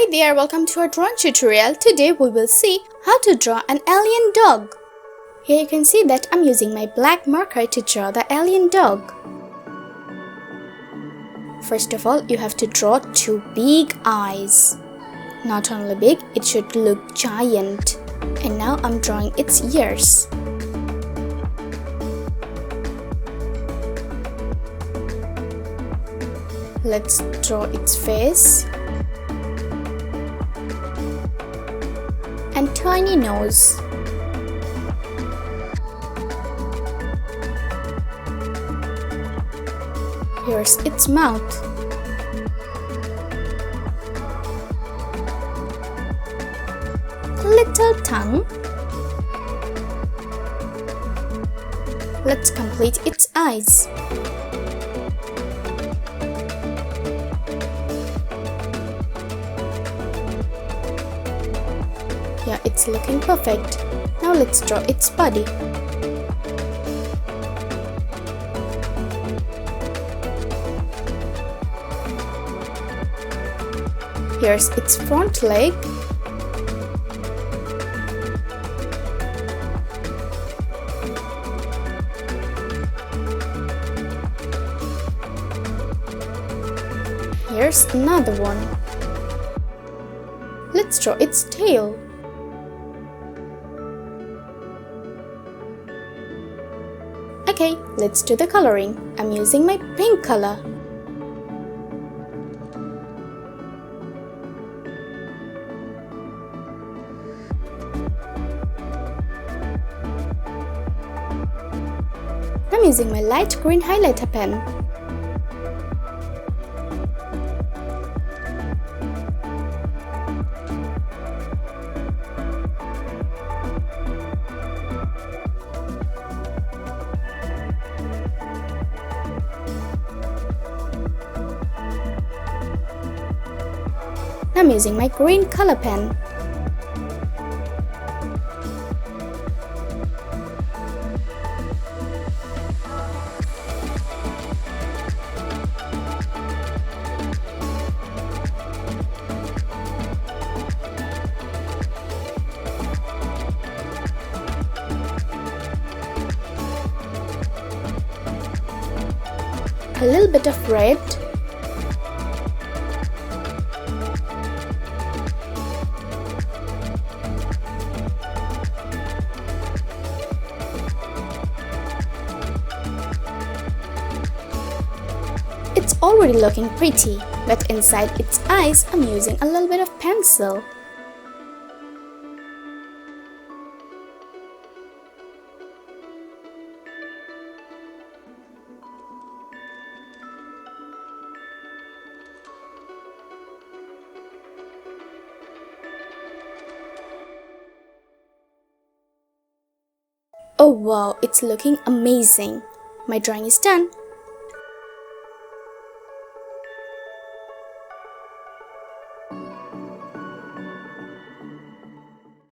Hi there, welcome to our drawing tutorial. Today we will see how to draw an alien dog. Here you can see that I'm using my black marker to draw the alien dog. First of all, you have to draw two big eyes. Not only big, it should look giant. And now I'm drawing its ears. Let's draw its face. And tiny nose. Here's its mouth. Little tongue. Let's complete its eyes. Yeah, it's looking perfect. Now let's draw its body. Here's its front leg. Here's another one. Let's draw its tail. Okay, let's do the coloring. I'm using my pink color. I'm using my light green highlighter pen. I'm using my green color pen. A little bit of red. It's already looking pretty, but inside its eyes I'm using a little bit of pencil. Oh wow, it's looking amazing. My drawing is done.